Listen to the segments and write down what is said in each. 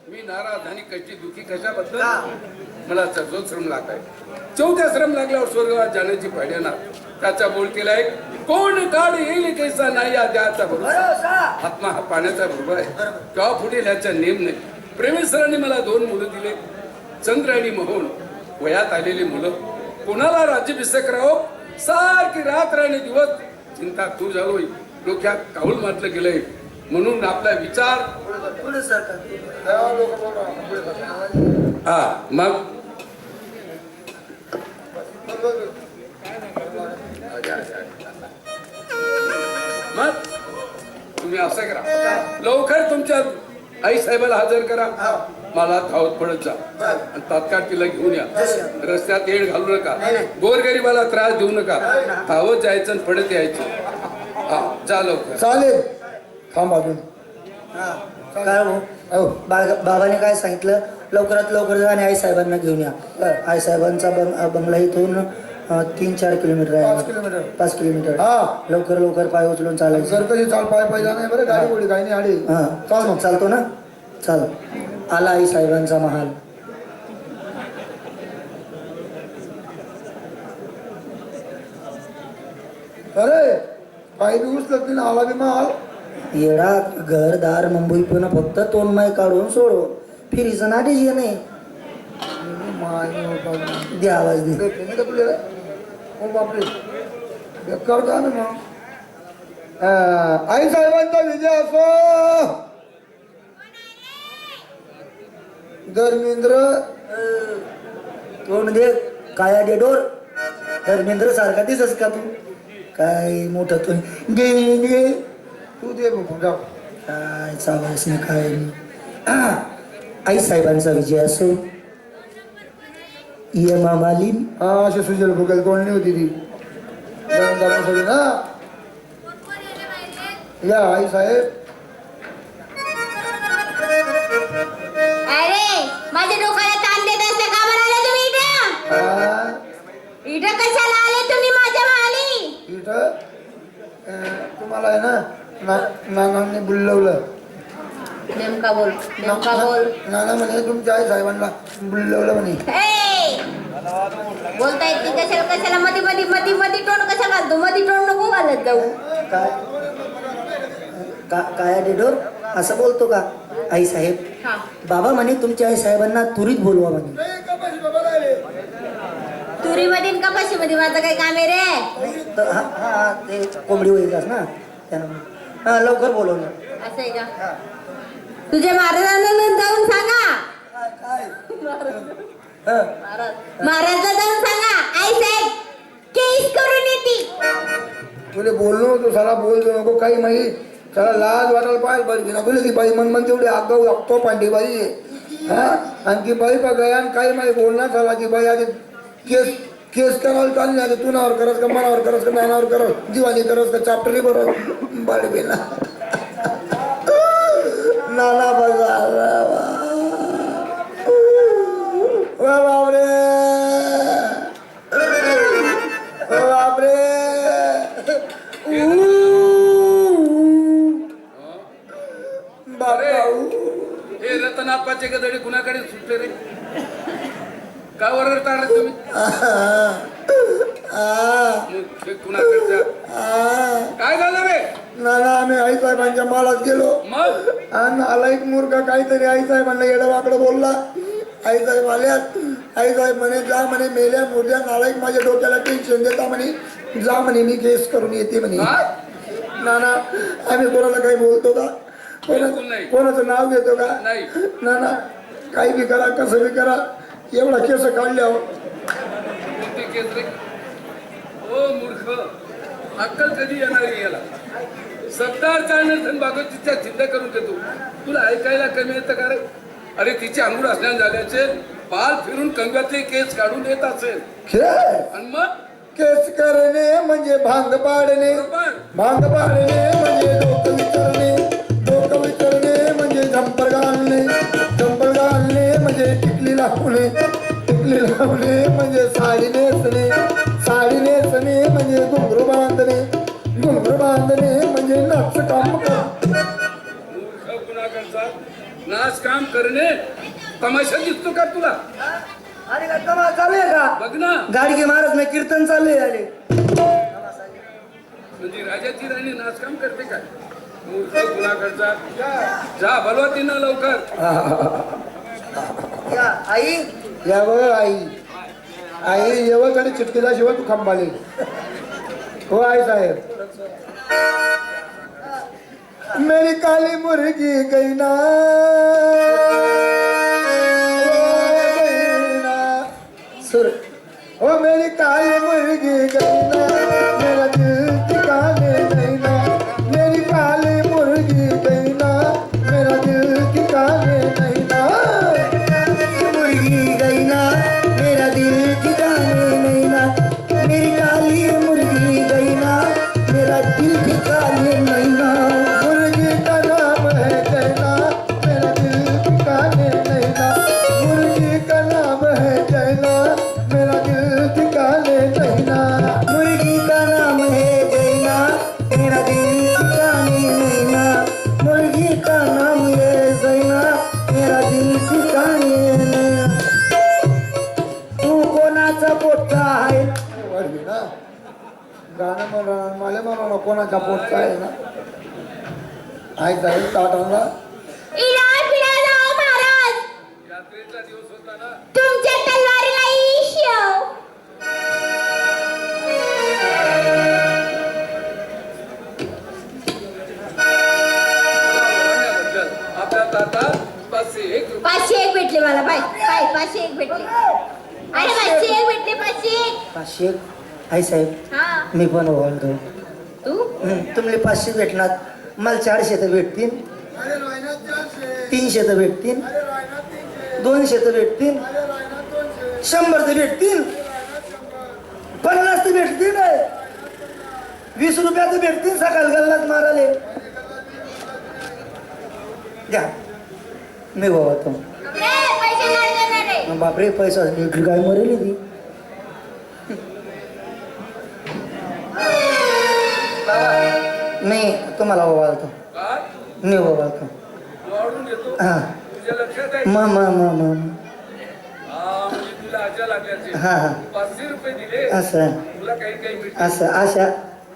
मी नाराज आणि कशी दुखी कशाबद्दल मला चौथा श्रम लागलाय. चौथ्या श्रम लागल्यावर स्वर्गात जाण्याची पाड्या ना त्याचा बोल केलाय. कोण काढ येईल कैसा नाही या द्याचा भरोसा. आत्मा हा पाण्याचा बरोबर आहे. तेव्हा पुढे ह्याचा नेम नाही. प्रेमेश्वरांनी मला 2 मुलं दिले, चंद्र आणि मोहन. वयात आलेली मुलं. कोणाला राज्याभिषेक करावं सारखी रात्र आणि दिवस चिंता तू झालोय. डोक्यात काऊल मातलं गेलंय. म्हणून आपला विचार हा मग मग तुम्ही असं करा, लवकर तुमच्या आई साहेबाला हजर करा. मला धावत पडत जा आणि तात्काळ तिला घेऊन या. रस्त्यात येड घालू नका, गोरगरीबाला त्रास देऊ नका. धावत जायचं आणि पडत यायचं. हा जा लवकर. चालेल. थांब अजून काय हो बाबाने काय सांगितलं, लवकरात लवकर जा आणि आई साहेबांना घेऊन या. आई साहेबांचा बंगला इथून 3-4 किलोमीटर आहे. 5 किलोमीटर. 5 किलोमीटर. हा लवकर लवकर पाय उचलून चालायचं. जर कधी चाल पाय पाहिजे नाही बरं. गाडी गोडी काही नाही आडी. हा चाल मग. चालतो ना. चाल. आला आई साहेबांचा महाल. अरे पाय बी उचलत नाही. आला बी माल. येडा घरदार मुंबई पुन्हा फक्त तोंडमाय काढून सोडो. फिरीचं नाटेच ये नाही. दे आवाज दे. बापरे बेकार का ना मग. आई साहेबांचा विजय असो. धर्मेंद्र तोंड दे काया डेडोर. धर्मेंद्र सारखा दिसस का तू. काय मोठं तू गे तू दे बघून जाऊ. काय चावायस नाही काय नाही. आई साहेबांचा विजय असो. यमा मालिन. हा अशी सुजल फुगल कोण नाही होती ती सगळी ना. या आई साहेब. अरे माझ्या डोक्याला ताण देत असते का बरं आले तुम्ही इथं? इथं कशाला आले तुम्ही माझ्या माली? इथं तुम्हाला आहे ना नानांनी बुलवलं. नेमका बोल, नेमका बोल. नाना म्हणे तुमच्या आई साहेबांना बुलवलं म्हणे. बोलता येत नाही कशाला कशाला मध्ये मध्ये मध्ये मध्ये तोंड कशा घालतो. मध्ये तोंड नको घालत जाऊ. काया डेडोर असं बोलतो का आई साहेब. हा बाबा म्हणे तुमच्या आई साहेबांना तुरीत बोलवा म्हणे. तुरी मध्ये का कशी मध्ये माझं काही काम आहे रे. तर हा ते कोंबडी होईलच ना त्यानं. हा लवकर बोलवलं. असं आहे का. तुझ्या महाराजांना जाऊन सांगा. महाराजला जाऊन सांगा आई साहेब केस करून येते. तुला बोललो तू साला बोल देऊ नको काही माहिती. त्याला लाज वाटायला पाहिजे पाहिजे ना. तुला ती बाई मन तेवढी आगाऊ लागतो पांडी बाई. हा आणि ती बाई बघा आणि काही माहिती बोलणार झाला की बाई आधी केस करायला चालली नाही. तू नावर करस का मनावर करस का नानावर करस दिवाणी करस का चाप्टरी बरोबर बाळबेला नाना बघा बापरे बापरे. हे रतनाप्पाचे गदडे कुणाकडे सुटले रे. का ओरडता रे तुम्ही. कुणाकडच्या काय झालं रे. नाना आम्ही आई साहेबांच्या मालात गेलो. मग आणि आलाईक मूर्ख काहीतरी आई साहेबांना येडं वाकडं बोलला. आई साहेब आल्यात. आई साहेब म्हणे जा म्हणे मेल्या मुर्द्या नालायक माझ्या डोक्याला टेन्शन देता म्हणे. जा म्हणे मी केस करून येते म्हणे. नाना आम्ही कोणाला काही बोलतो का. कोणाचं नाव घेतो का. नाही नाना काही बी करा कसं बी करा. एवढा केस काढल्यावर कोणती केस रे. ओ मूर्ख अक्कल कधी येणार याला. सत्तार चालणार बागतीच्या चिंता करून देतो. तुला ऐकायला कमी येतं का रे. अरे तिचे अंघोळ असण्यात झाल्याचे पाल फिरून कंगातले केस काढून येत असेल. आणि मग केस करणे म्हणजे भांग पाडणे. भांग पाडणे म्हणजे डोकं विचारणे. डोकं विचारणे म्हणजे झंपर घालणे. झंपर घालणे म्हणजे टिकली लावणे. टिकली लावणे म्हणजे साडी नेसणे. साडी नेसणे म्हणजे घुंगरू बांधणे. घुंगरू बांधणे म्हणजे नाच काम मूर्ख कुणाकडचा नाच काम करणे तमाशा दिसतो का तुला? अरे काय कमा चालू आहे का? बघ ना, गाडी के महाराज में कीर्तन चालू आहे अरे. म्हणजे राजाची राणी नाच काम करते काय? मूर्ख गुणाकडचा जा बोलवा तिनं लवकर. या आई या बघ आई, आई येवत आणि चिटकीला शिवाय तू खंबाले. हो आई साहेब. मेरी काली मुर्गी गई ना, सुर ओ मेरी काली मुर्गी गई ना, मेरा दिल ठिकाने नहीं ना. मेरी काली मुर्गी गई ना, मेरा दिल ठिकाने नहीं ना. मुर्गी गई ना, मेरा दिल ठिकाने नहीं ना. मेरी काली मुर्गी गई ना, मेरा दिल ठिकाने नहीं ना. मुर्गी का नाम है जैना, मेरा दिल ठिकाने नहीं ना. मुर्गी का नाम है जैना, मेरा दिल ठिकाने नहीं ना. मुर्गी का नाम है जैना, मेरा दिल ठिकाने नहीं ना. मुर्गी का नाम है जैना, मेरा दिल ठिकाने नहीं ना. तू कोणाचा पोट्टा आहे? वरवी ना गाणं म्हणा, मला म्हणा कोणाचा पोटचा आहे ना. आई साहेब ताटांना इलाज पिढा जाओ महाराज, यात्रेचा दिवस होता ना. तुमच्या तलवारीला ईश्व. बघण्याबद्दल आपल्या ताटात 501 रुपये. 501 भेटले मला. बाय बाय 501 भेटले. अरे 501 भेटले. 501. 500. आई साहेब हा मी पण ओळखतो. तू तुम्हाला 500 भेटणार, मला 400 तर भेटतील, 300 तर भेटतील, 200 तर भेटतील, 100 तर भेटतील, 50 तर भेटतील, 20 रुपया तर भेटतील. सकाळ गल्लात माराले द्या. मी बाबा पैसे नाही देणार आहे. बापरे पैसा काय मरेल ती. मी तुम्हाला ओवाळतो, काय? मी ओवाळतो. वाढून घेतो. हा तुझ्या लक्षात आहे? म म म म हा, म्हणजे तुला आजा लागल्याचे हा हा 500 रुपये दिले. असं तुला काही काही मिळते. असं आशा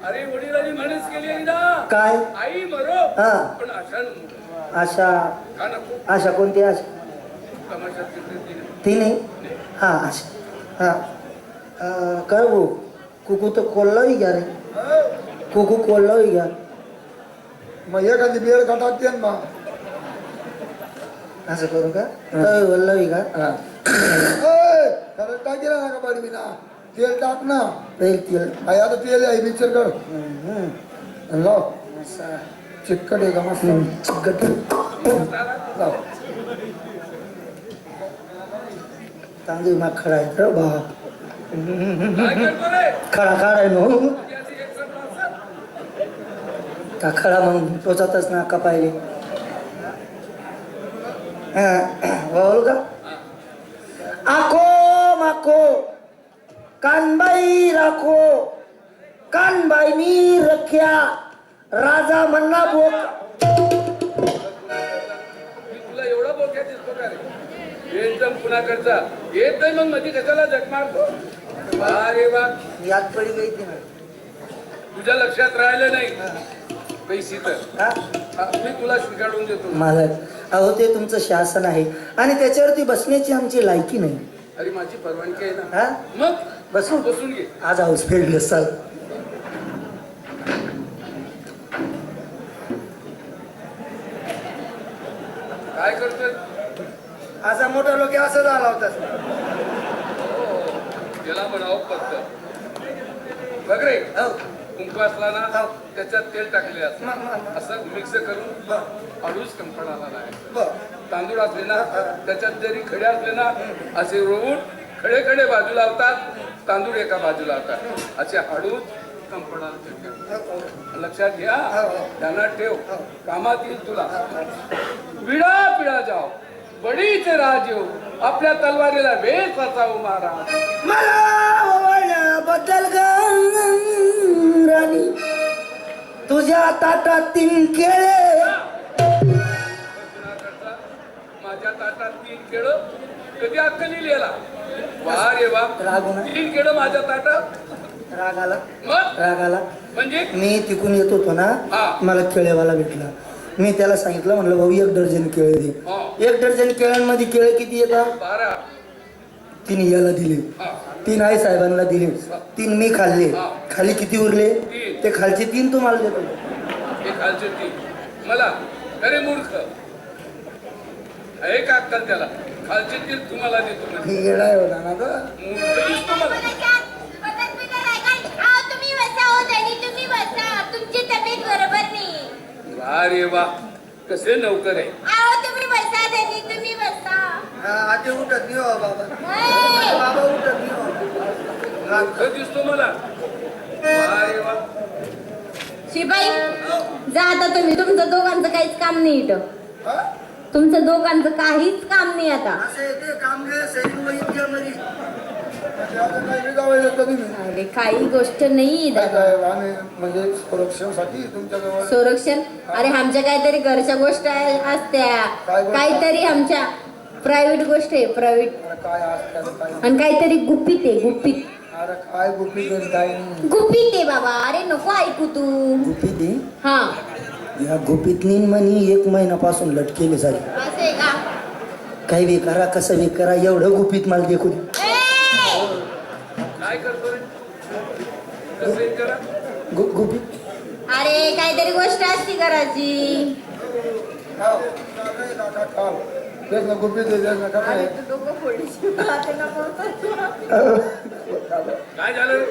अरे वडिलांनी म्हणच केली आहे ना, काय आई मरो हा. पण आशा नको. आशा का नको? आशा कोणती आशा? तमाशात तिथे ती नाही. ती नाही. हा आशा हा काय भाऊ कुकू तर कोल्हावी घ्या रे. कुकू कोल्हावी घ्या. मग एखादी बिअर का टाकते ना मग. असं करू का? वल्लवी का? खरं टाकेला ना का बाडवी ना. तेल टाक ना. तेल आई आता तेल आहे मिक्सर कर लाव. चिकट आहे का मस्त लाव. तांदूळ मा खडा आहे रे बा. काय करतो रे? खडा आहे नो. याची एक सरपण असं. का खडा मग टोचातच ना कपायले. बोल का? आखो माखो कानबाई राखो, कानबाई मी रख्या, राजा म्हणला बोक. मी तुला एवढा बोक्या दिसतो का रे? एकदम कुणाकडचा येत नाही मग मध्ये कशाला जग मारतो? अरे वा, याद पडी गई ती ना. तुझ्या लक्षात राहिलं नाही पैसे तर हा? हा, मी तुला स्वीकारून देतो. मालक अहो ते तुमचं शासन आहे आणि त्याच्यावरती बसण्याची आमची लायकी नाही. अरे माझी परवानगी आहे ना. हा मग बसू बसून घे. आज हाऊस फेडले चाल. काय करतोय? असा मोठा लोक असं झाला होता. त्याला म्हणावं पद्धत. बघ रे, कुंकू असला ना त्याच्यात तेल टाकले असं मिक्स करून हळूच कंपणाला नाही. तांदूळ असले ना त्याच्यात जरी खडे असले ना असे रोवून खडे खडे बाजूला लावतात, तांदूळ एका बाजूला लावतात, असे हळूच कंपणाला ठेवतात. लक्षात घ्या, ध्यानात ठेव, कामात येईल तुला. विडा पिढा जाओ बडीचे राज येऊ, आपल्या तलवारीला वेच असावं महाराज. मला ओवाळल्याबद्दल ग राणी, तुझ्या ताटात 3 केळे. माझ्या ताटात 3 केळं कधी अक्कली याला वा रे वा रागू ना. 3 केळं माझ्या ताटात राग आला मग राग आला म्हणजे मी तिकून येत होतो ना हा. मला केळेवाला भेटला मी त्याला सांगितलं म्हणलं भाऊ 1 डझन केळे दे हा. 1 डझन केळ्यांमध्ये केळे किती येतात 12 3 याला दिले हा 3 आई साहेबांना दिले 3 मी खाल्ले हा. खाली किती उरले 3. ते खालचे 3 तुम्हाला देतो हे खालचे 3 मला अरे मूर्ख आहे का अक्कल त्याला खालचे 3 तुम्हाला देतो म्हणजे. हे येडा आहे होता ना ग मूर्ख दिसतो मला तुम्ही बसा हो त्यांनी तुम्ही बसा तुमची तब्येत बरोबर नाही वा रे वा कसे नौकर आहे आहो तुम्ही बसा त्यांनी तुम्ही बसा आधी उठत नाही हो बाबा ए, बाबा उठत नाही हो. मूर्ख दिसतो मला वा रे वा शिपाई जा आता तुम्ही तुमचं दोघांचं काहीच काम नाही इथं हा? तुमचं दोघांचं काहीच काम नाही आता असं येते काम घे सैनिक वैद्यामध्ये म्हणजे अजून काही विगावायला कधी नाही. अरे काही गोष्ट नाही काय दादा काय आम्ही म्हणजे संरक्षणासाठी तुमच्याजवळ संरक्षण अरे आमच्या काहीतरी घरच्या गोष्ट असत्या काय गोष्ट? काहीतरी आमच्या प्रायव्हेट गोष्ट आहे प्रायव्हेट अरे काय असतात काय आणि काहीतरी गुपित आहे गुपित अरे काय गुपित आणि काय नाही. गुपित आहे बाबा अरे नको ऐकू तू गुपित दे हा या गुपितनी मनी 1 महिन्यापासून लटकेले झाले असं आहे का काही बी करा कसं बी करा एवढं गुपित मला देखू दे. ए! काय करतो रे कसे करा गुपित अरे काहीतरी गोष्ट असती घराची खाव. काय काका, खाव. तेच ना गुपित आहे, तेच ना काय अरे आहे. तू डोकं फोडशील. ते नको करू. काय झालं रे?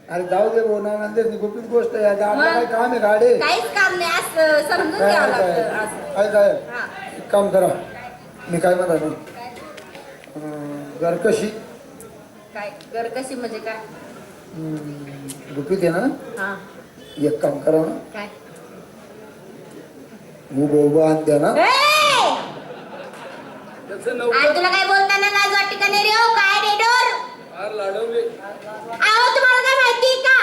अरे जाऊ दे भाऊ ना तेच ना गुपित गोष्ट आहे आता आपलं मग? काय काम आहे गाडे काहीच काम नाही असं समजून काय घ्यावं काय लागतं असं. काय काय हा. एक काम करा मी काय म्हणतो ना घर कशी काय घर कशी म्हणजे काय गुपित आहे ना हा एक काम करा ना काय उभं आण द्या ना ए! त्याचं आणि नौकर तुला काय बोलताना लाज वाटते का नाही रे हो काय रे डोर फार लाडवले अहो तुम्हाला काय माहिती का